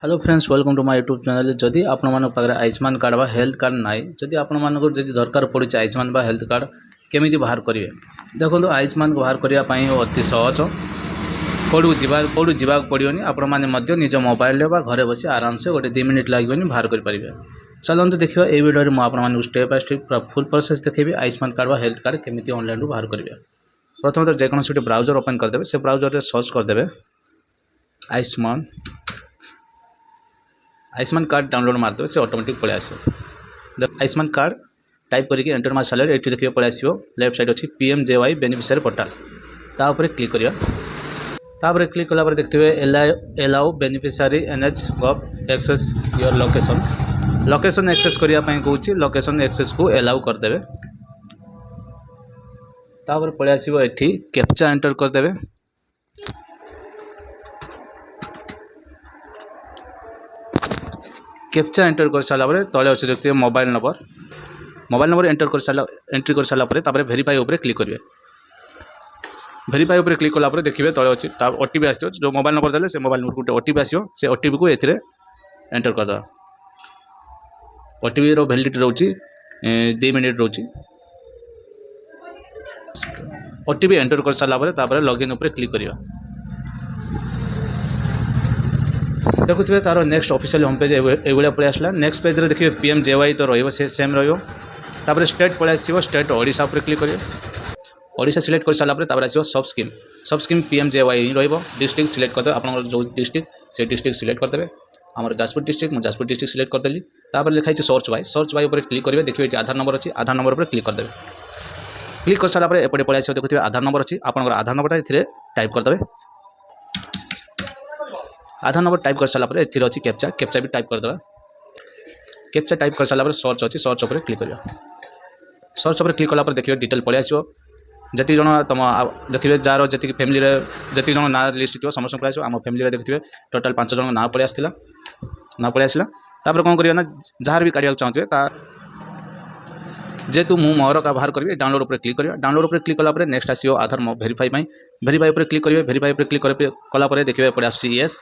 Hello friends welcome to my YouTube channel जदि आपण मान पाखरे आयुष्मान कार्ड बा हेल्थ कार्ड नाई जदि आपण मानक जदि दरकार पड़ी आयुष्मान बा हेल्थ कार्ड केमी बाहर करेंगे देखो आयुष्मान को बाहर करने अति सहज कौटू जावाक पड़ोनी आपण मैंने निज मोबाइल बा घरे बस आराम से गोटे 2 मिनट लगे बाहर करेंगे। चलते देखिए ये वीडियो में आपको स्टेप बाय स्टेप पूरा फुल प्रोसेस देखी आयुष्मान कार्ड बा हेल्थ कार्ड केमी ऑनलाइन बाहर करेंगे। प्रथम तो जेकोसी गोटे ब्राउजर ओपन करदे से ब्राउजर में सर्च करदे आयुष्मान कार्ड डाउनलोड मारदे से ऑटोमेटिक पड़े आस आयुष्मान कार्ड टाइप करके एंटर मार सारे ये देखिए पड़े आसो लेफ्ट साइड अच्छी PMJY बेनिफिशियरी पोर्टाल तापर क्लिक करिया तापर क्लिक कला देखते एलाउ बेनिफिशियरी NH गव एक्सेस योर लोकेशन एक्सेस करने कहूँ लोकेशन एक्सेस को एलाउ करदे तापर पड़े आसो ये कैप्चा एंटर करदे कैप्चा एंटर कर सारापर तले अच्छे देखते मोबाइल नंबर एंट्री कर सारापर वेरीफाई उपर क्लिक करेंगे। वेरीफाई उपर क्लिक कलापर देखिए तले अच्छे OTP आस जो मोबाइल नंबर देले से मोबाइल नंबर गोटे OTP आसो से OTP को एंटर करदे OTP रो वैलिडिटी रोची 2 मिनट रोची OTP एंटर कर सारापर लॉगिन उपर क्लिक करिया देखुए तार नेक्स्ट ऑफिशियल होम पेज ये पड़े आसला नेक्स्ट पेज रे देखिए PMJY तो सेम रहा स्टेट पड़े आसो स्टेट ओडिशा पर क्लिक करिए ओडिशा सिलेक्ट कर सारापर आसो सब स्कीम PMJY डिस्ट्रिक्ट सिलेक्ट करदे आप जो डिस्ट्रिक्ट से डिस्ट्रिक्ट सिलेक्ट करदे आम जाजपुर डिस्ट्रिक्ट सिलेक्ट करदेली लिखाई सर्च बाय उपर क्लिक करेंगे देखिए आधार नंबर अच्छी आधार नंबर पर क्लिक करदे क्लिक कर सारापर एपटे पड़े आसो देखिए आधार नंबर अच्छी आप आधार नंबरटा ये टाइप करदे आधार नंबर टाइप कर सारापर ये अच्छी कैप्चा भी टाइप करदे कैप्चा टाइप कर सारापर सर्च अच्छी सर्च उपर क्लिक करिया सर्च उपर क्लिक कलापर देखिए डिटेल पड़े आसो जी जन तुम देखिए जार जी फैमिली जी जन ना लिस्ट थी समस्त पड़े आम फैमिली देखिए टोटाल 5 जन ना पड़े आसला ना पड़े आसला तापर कौन करिया ना जार भी काढ़ा चाहते जेहेतु मु मोर का बाहर करी डाउनलोड उपर क्लिक करिया डाउनलोड उपर क्लिक कलापर नेक्स्ट आसो आधार वेरीफाई उपर क्लिक करेंगे वेरीफाई उपर क्लिक कलापर देखिए पड़े आस येस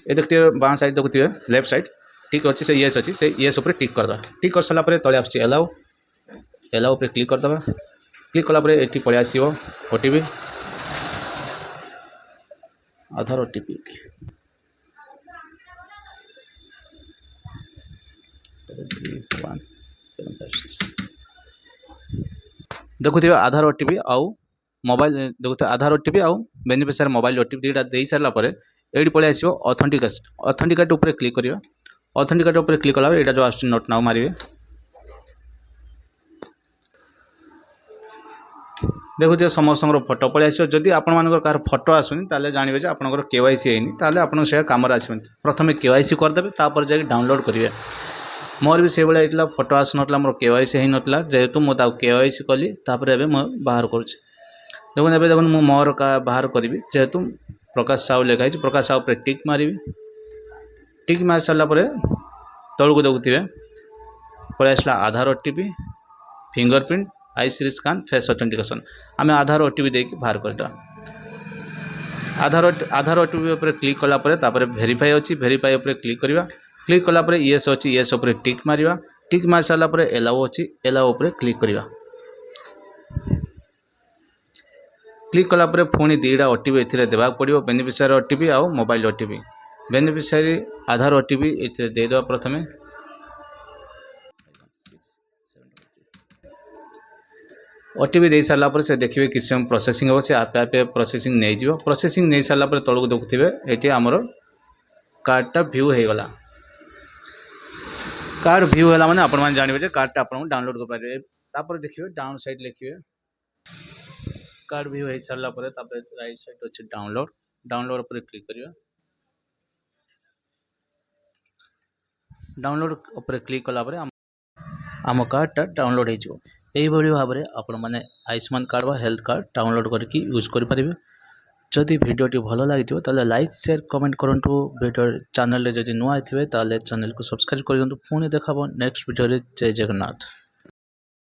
ये देखते बाँ साइड देखुए लेफ्ट साइड ठीक अच्छे से येस अच्छी से येस उपर टिक करदा टिक कर सारापर तले आस एलाउ उपर क्लिक करदे क्लिक कलापर ये पड़े आसो OTP आधार OTP देखुए आधार OTP आउ मोबाइल देखुए आधार OTP आउ बेनिफिशियरी मोबाइल OTP दुईटा दे सारापर ये पड़े आसो ऑथेंटिकेट उपर क्लिक करिया ऑथेंटिकेट उपर क्लिक कला यहाँ जो आस नोट नाउ मारे देखुए समस्त फोटो पड़े आसो जदि आपण कार फोटो आसुनी ताले जानवे जे आपनकर KYC हैनी ताले आपन से काम आसबनी प्रथम KYC करदे तापर जाके डाउनलोड करेंगे मोर भी से भाई फोटो आस ना मोर KYC है नाला जेहेतु मुझे KYC कली तापर एबे मैं बाहर करुँच देखो ए देखो मु मोर का बाहर करी जेहेतु प्रकाश साहू लिखाई प्रकाश साहू पर टिक मारी टिक मार सारापर तौक देखुए पड़े आसला आधार OTP fingerprint IC scan face authentication आम आधार OTP देके बाहर करदा आधार OTP उपर क्लिक कलापर वेरीफाई अच्छी वेरीफाई उपर क्लिक करवा क्लिक कलापर येस अच्छी येस उपर टिक मारिवा टिक मार सारापर एलाउ अच्छी एलाउ उपर क्लिक करवा क्लिक कलापर पुणी 2टा OTP ये देवाक पड़ो बेनिफिशियरी OTP आउ मोबाइल OTP बेनिफिशियरी आधार OTP ये देदेवा प्रथमे OTP दे सारापर से देखिए किसी समय प्रोसेसिंग हो आपे आपे प्रोसेसिंग नहीं जीव प्रोसेसिंग नहीं सारापर तौक देखुए ये आमर कार्डटा व्यू हो गला कार्ड व्यू है मैंने आपण जानवे कार्डटा आप डाउनलोड कर पारे देखिए डाउन साइड लिखिए कार्ड व्यू हो सारापर राइट साइड अच्छे डाउनलोड उपर क्लिक करिया डाउनलोड उपर क्लिक कलापर आम कार्डटा डाउनलोड हो भाव में आपण मैंने आयुष्मान कार्ड व हेल्थ कार्ड डाउनलोड करके यूज करेंगे जदि भिडियोटी भल लगी ताले लाइक शेयर कमेंट करूँ भिडियो चैनल जदि नुआ थे चैनल को सब्सक्राइब कर पुणी देखा नेक्स्ट भिडियो जय जगन्नाथ।